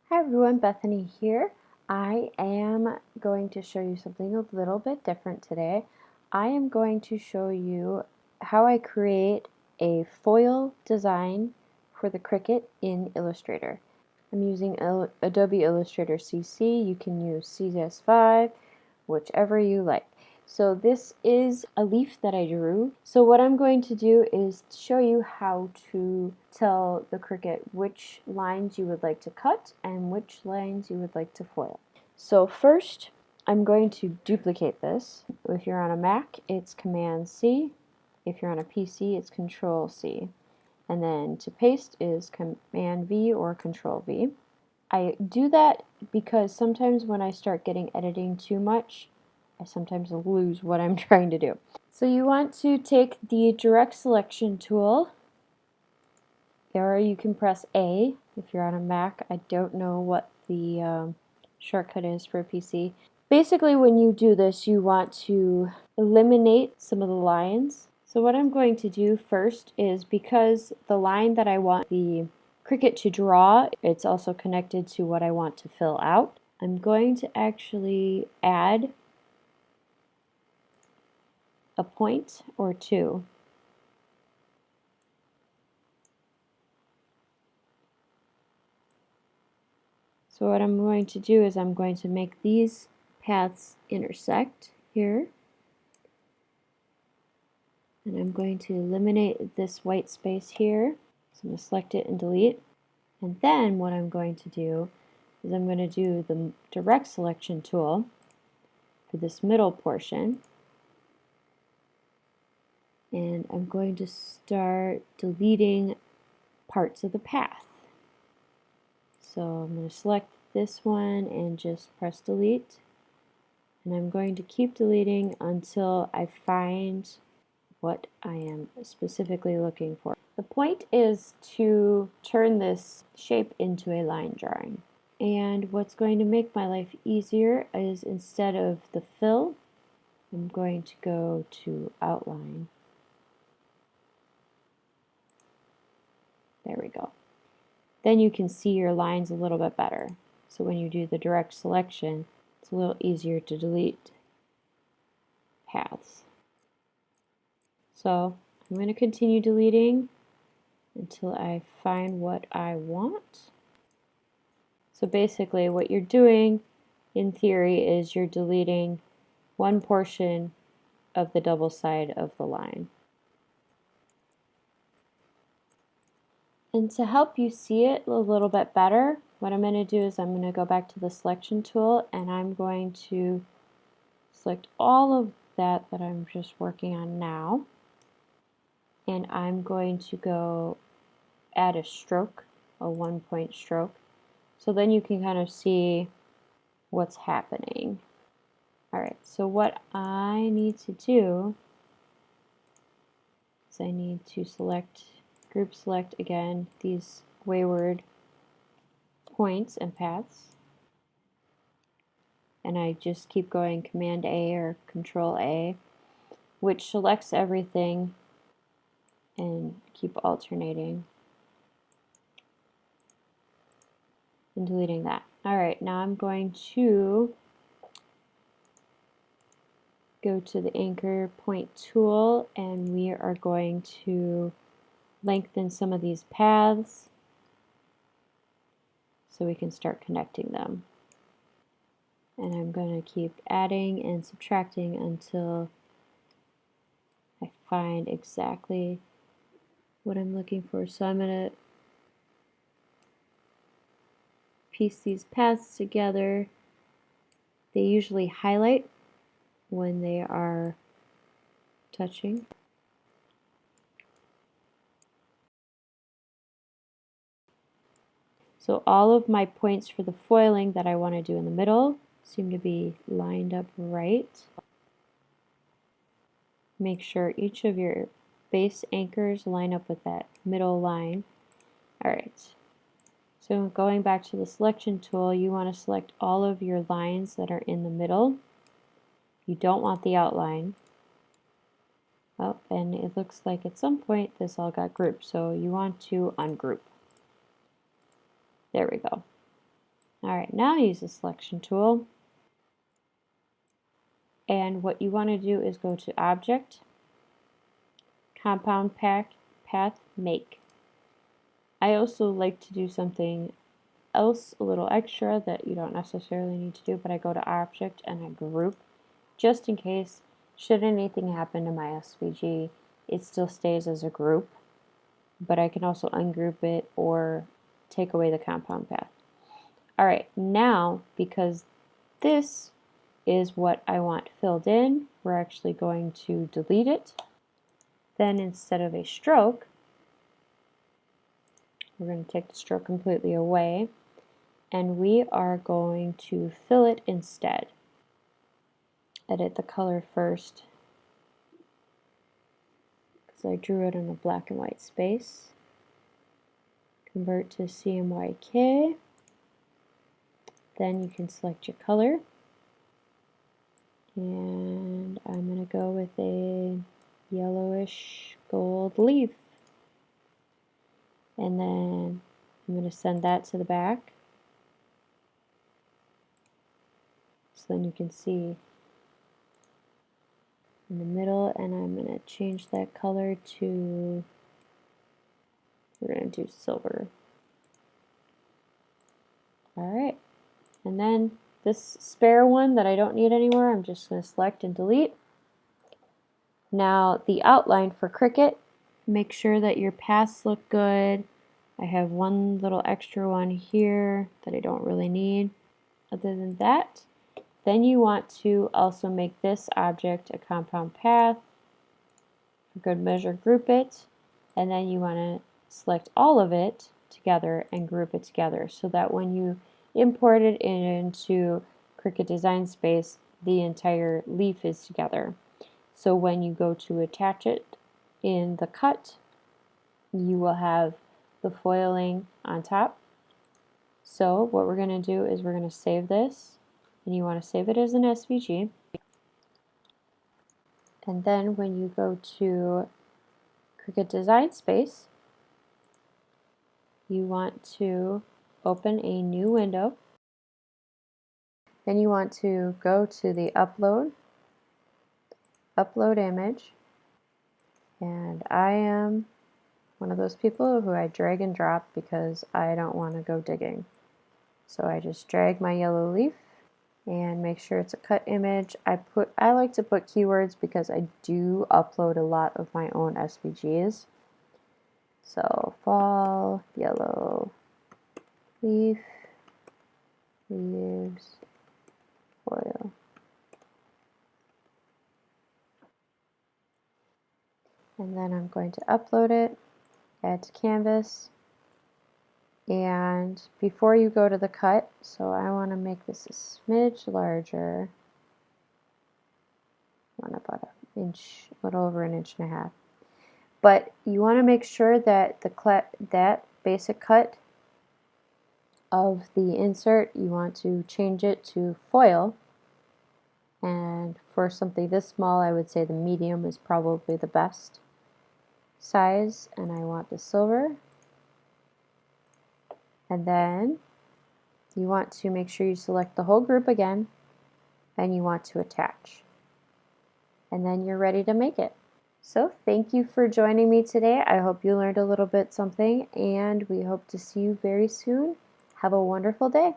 Hi everyone, Bethany here. I am going to show you something a little bit different today. I am going to show you how I create a foil design for the Cricut in Illustrator. I'm using Adobe Illustrator CC. You can use CS5, whichever you like. So this is a leaf that I drew. So what I'm going to do is show you how to tell the Cricut which lines you would like to cut and which lines you would like to foil. So first, I'm going to duplicate this. If you're on a Mac, it's Command C. If you're on a PC, it's Control C. And then to paste is Command V or Control V. I do that because sometimes when I start getting editing too much, I sometimes lose what I'm trying to do. So you want to take the direct selection tool, or you can press A if you're on a Mac. I don't know what the shortcut is for a PC. Basically, when you do this, you want to eliminate some of the lines. So what I'm going to do first is, because the line that I want the Cricut to draw, it's also connected to what I want to fill out. I'm going to actually add a point or two. So what I'm going to do is I'm going to make these paths intersect here. And I'm going to eliminate this white space here. So I'm going to select it and delete. And then what I'm going to do is I'm going to do the direct selection tool for this middle portion. And I'm going to start deleting parts of the path. So I'm going to select this one and just press delete. And I'm going to keep deleting until I find what I am specifically looking for. The point is to turn this shape into a line drawing. And what's going to make my life easier is, instead of the fill, I'm going to go to outline. There we go. Then you can see your lines a little bit better. So when you do the direct selection, it's a little easier to delete paths. So I'm going to continue deleting until I find what I want. So basically what you're doing in theory is you're deleting one portion of the double side of the line. And to help you see it a little bit better, what I'm going to do is I'm going to go back to the selection tool, and I'm going to select all of that I'm just working on now. And I'm going to go add a stroke, a 1-point stroke. So then you can kind of see what's happening. Alright, so what I need to do is I need to group select again these wayward points and paths. And I just keep going Command A or Control A, which selects everything, and keep alternating and deleting that. Alright, now I'm going to go to the anchor point tool, and we are going to lengthen some of these paths so we can start connecting them. And I'm going to keep adding and subtracting until I find exactly what I'm looking for. So I'm going to piece these paths together. They usually highlight when they are touching. So all of my points for the foiling that I want to do in the middle seem to be lined up right. Make sure each of your base anchors line up with that middle line. Alright, so going back to the selection tool, you want to select all of your lines that are in the middle. You don't want the outline. Oh, and it looks like at some point this all got grouped, so you want to ungroup. There we go. Alright, now use the selection tool. And what you want to do is go to Object, Compound Path, Make. I also like to do something else a little extra that you don't necessarily need to do, but I go to Object and I group, just in case, should anything happen to my SVG, it still stays as a group, but I can also ungroup it or take away the compound path. Alright, now because this is what I want filled in, we're actually going to delete it. Then instead of a stroke, we're going to take the stroke completely away, and we are going to fill it instead. Edit the color first, because I drew it in a black and white space. Convert to CMYK. Then you can select your color. And I'm going to go with a yellowish gold leaf. And then I'm going to send that to the back. So then you can see in the middle, and I'm going to change that color to, we're going to do silver. Alright, and then this spare one that I don't need anymore, I'm just going to select and delete. Now the outline for Cricut, make sure that your paths look good. I have one little extra one here that I don't really need. Other than that, then you want to also make this object a compound path. For good measure, group it, and then you want to select all of it together and group it together so that when you import it into Cricut Design Space, the entire leaf is together. So when you go to attach it in the cut, you will have the foiling on top. So what we're going to do is we're going to save this, and you want to save it as an SVG. And then when you go to Cricut Design Space, you want to open a new window. Then you want to go to the upload image, and I am one of those people who I drag and drop because I don't want to go digging. So I just drag my yellow leaf and make sure it's a cut image. I like to put keywords because I do upload a lot of my own SVGs. So fall, yellow, leaf, leaves, foil. And then I'm going to upload it, add to canvas. And before you go to the cut, so I want to make this a smidge larger. I want about an inch, a little over 1.5 inches. But you want to make sure that that basic cut of the insert, you want to change it to foil. And for something this small, I would say the medium is probably the best size. And I want the silver. And then you want to make sure you select the whole group again, and you want to attach. And then you're ready to make it. So thank you for joining me today. I hope you learned a little bit something, and we hope to see you very soon. Have a wonderful day.